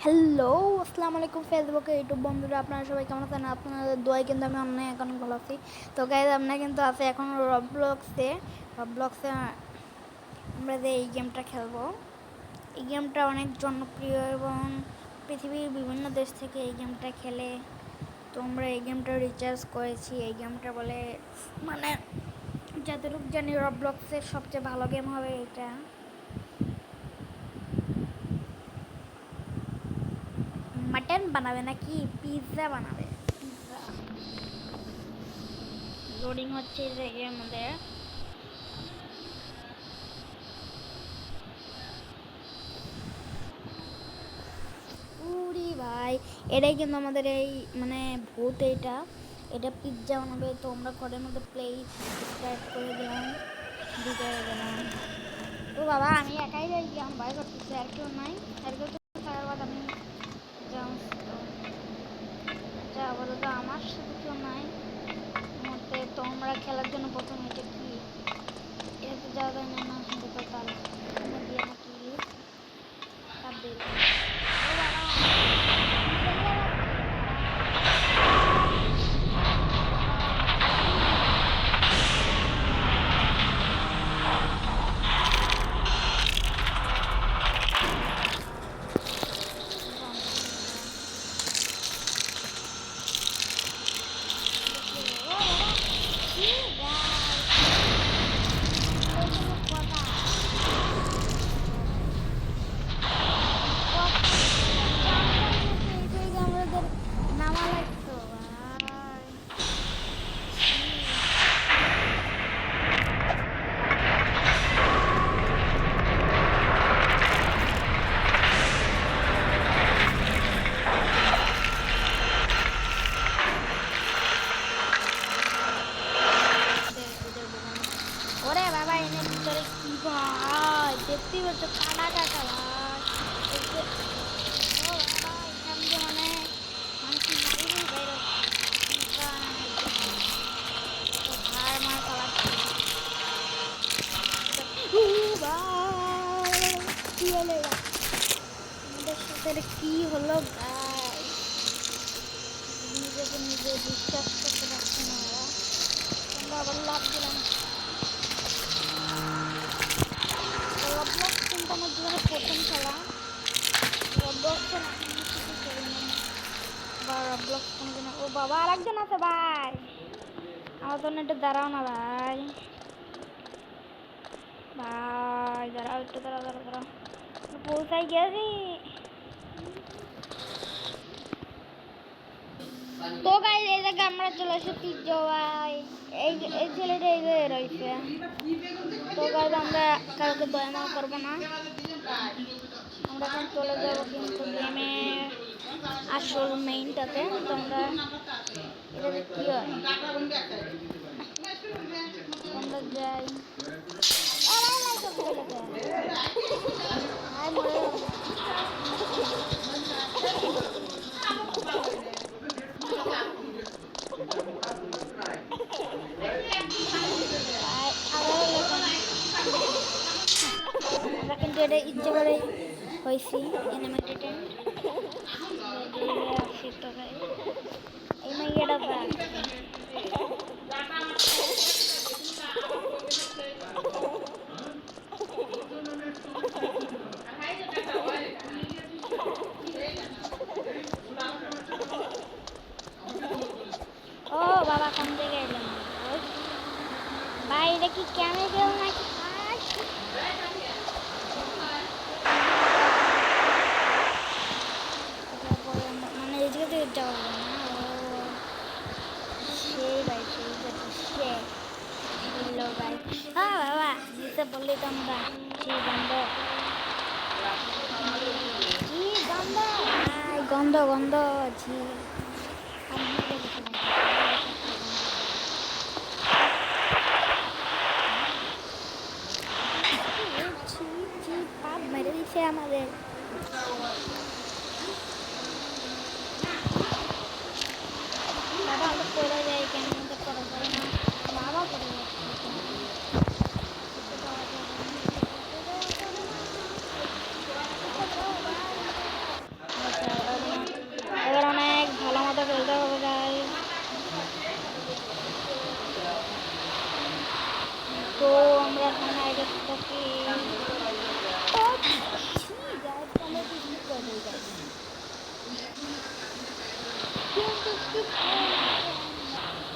Hello, আসসালামু আলাইকুম ফেসবুকে ইউটিউব বন্ধুরা, আপনারা সবাই কেমন আছেন? আপনাদের দোয়ায় কিন্তু আমি অনেক ভালো আছি। তো গাইজ, আমরা কিন্তু আছি এখন রবলক্সে আমরা যে এই গেমটা খেলবো, এই গেমটা অনেক জনপ্রিয় এবং পৃথিবীর বিভিন্ন দেশ থেকে এই গেমটা খেলে। তো আমরা এই গেমটা রিচার্জ করেছি। এই গেমটা বলে মানে যতটুকু জানি রবলক্সের সবচেয়ে ভালো গেম হবে এটা। মাটন বানাবে নাকি পিৎজা বানাবে? লোডিং হচ্ছে যে এর মধ্যে। উরি ভাই, এটাই কিন্তু আমাদের এই মানে ভূত। এটা পিৎজা বানাবে। তো আমরা ঘরের মধ্যে প্লে স্টার্ট করে দিলাম, ভিতরে গেলাম। ও বাবা, আমি একাই গেলাম, ভয় করতেছে। আর কেউ নাই? আর কেউ থাকার বাদ আমি আচ্ছা, আপাতত আমার সাথে কেউ নাই মুহূর্তে। তো আমরা খেলার জন্য প্রথমে এটা কি, এটাতে যাওয়া যায় না? এটা তো তার দিয়ে নাকি তার দিয়ে নামা লাগতো ভাই। ওরে বাবা, এনে ভিতরে কি ভাই দেখতেই পাচ্ছ, কাটা কাটা ভাই। ও বাবা, এখান দিয়ে মানে মানুষ মারিরই বাইরে ভাই মার পালাচ্ছে। কি হলো আমাদের সাথে? কি হলো গাই? নিজেকে নিজে বিশ্বাস করতে পারছি না। আমরা আবার লাভ দিলাম। রবলক্স কিন্তু আমার জীবনে প্রথম খেলা। রবলক্সের আমি কিছু করিনি বা রবলক্স কোনোদিন। ও বাবা, আর একজন আছে ভাই। আমার জন্য একটু দাঁড়াও না ভাই। ভাই দাঁড়াও, একটু দাঁড়াও দাঁড়াও দাঁড়াও। পৌঁছাই গেছি। তো গাইস, এই জায়গায় আমরা চলে এসেছি জয়। এই ছেলেটা এই জায়গায় রয়েছে। তো গাইস, আমরা কাউকে দয়া করবো না। আমরা এখন চলে যাবো কিন্তু গেমের আসল মেইনটাতে। তো আমরা এটাতে কি হয় আমরা যাই। আমরা কিন্তু এটা ইচ্ছে করে হয়েছি অ্যানিমেটেড। এই মেয়েটা ও বাবা, কোন জায়গায় এলাম ভাই? এটা কি ক্যামে গেল নাকি? মানে এই জায়গাতে যাওয়া হবে না। সেই ভাই, সেই সে ছিল ভাই। হ্যাঁ বাবা, যেতে বললি তো আমরা। কি গন্ধ, কি গন্ধ ভাই, গন্ধ গন্ধ ঝি। পাপ মেরে দিচ্ছে আমাদের। বাবা, আমরা পড়ে যাই কেন? করা যায় না। বাবা পড়ে যাচ্ছে।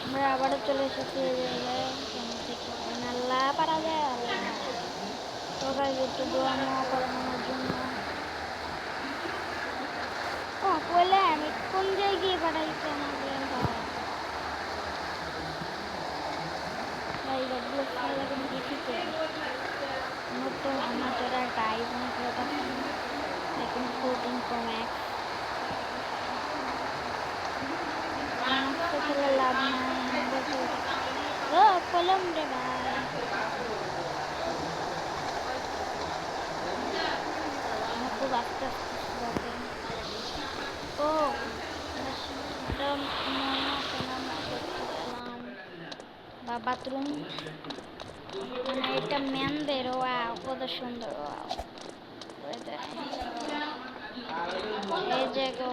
আমরা আবারও চলে এসেছি এই জায়গায় আল্লাহ পারা যায় আল্লাহ সবাই একটু দোয়া নেওয়া করেন আমার জন্য ও বলে আমি কোন জায়গায় পাঠাইছি আমাকে ভাই রবলক্স খেলা কিন্তু ডিফিকাল্ট আমার তো আমার যারা একটা আইফোন খেলাটা এখন 14 Pro Max তো খেলে লাভ নাই ও কলম রে ভাই আমার খুব আস্তে আস্তে ও বা বাথরুম মানে এটা মেনদের ওয়াও কত সুন্দর ওয়াও এই জায়গা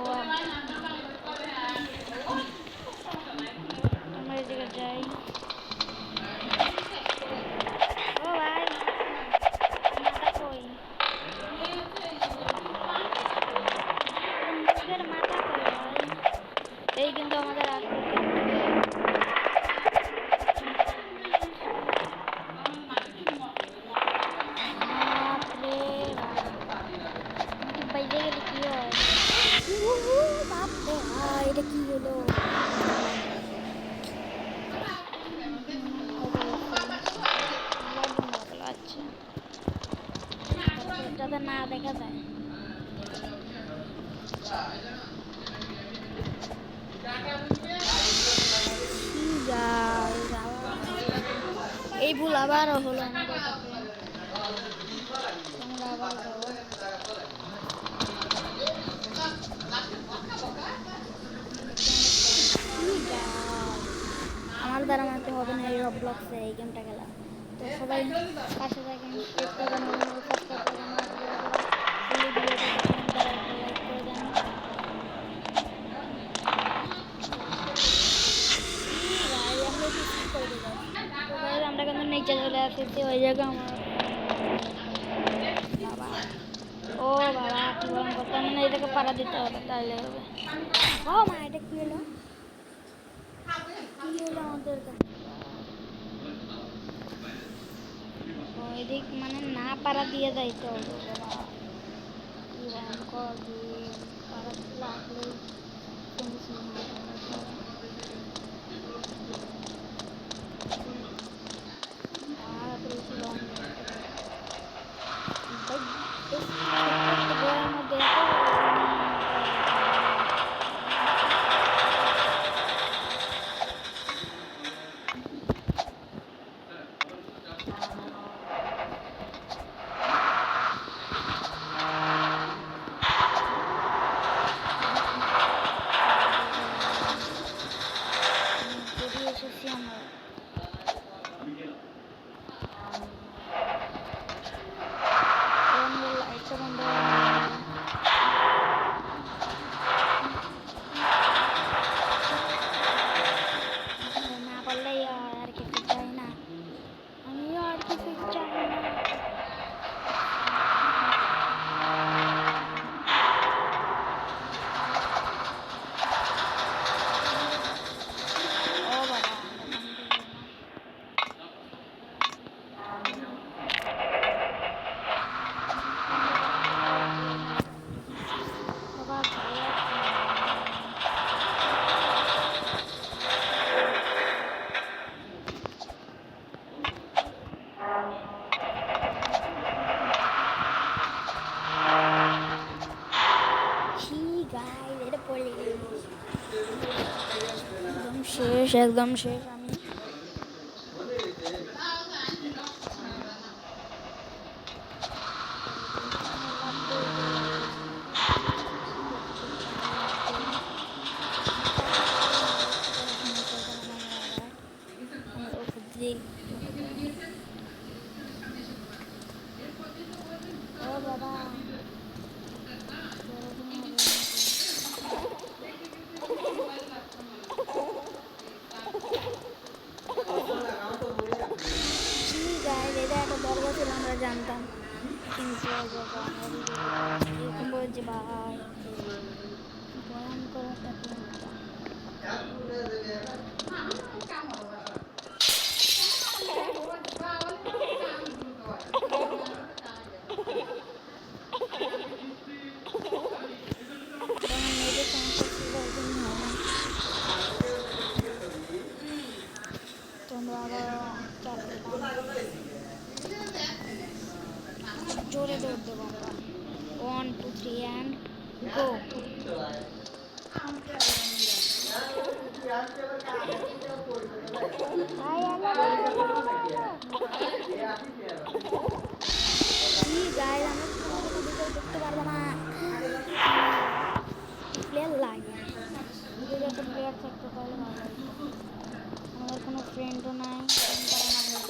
আমরা এই জায়গায় যাই ও ভাই মাথা কই মুখের মাথা কই ভাই এই কিন্তু আমাদের বাইরে গেলে কি হয় বাপরে এটা কি হলো আচ্ছা যাতে না দেখা যায় এই ভুল আবারও হলো আমাদের তোমরা আবার যাও আমার দ্বারা মানতে হবে না এই রবলক্সে এই গেমটা খেলা তো সবাই পাশে থাকেন আমরা কিন্তু নিচে চলে আসছি ওই জায়গায় আমার বাবা ও বাবা কি ভয়ঙ্কর তার মানে এটাকে পাড়া দিতে হবে তাহলে হবে ও মা এটা কি হলো আমাদের এদিক মানে না পাড়া দিয়ে যাইতে হবে বাবা কি ভয়ঙ্কর পাড়া লাগলে শেষ একদম শেষ আমি ও বাবা গো। ভাই আগে কি গাইস, আমি কোনো ভিডিও দেখতে পারবো না, প্লেয়ার লাগে, যদি একটা প্লেয়ার থাকতো তাহলে ভালো লাগতো। আমাদের কোনো ফ্রেন্ডও নাই, ফ্রেন্ড করা না।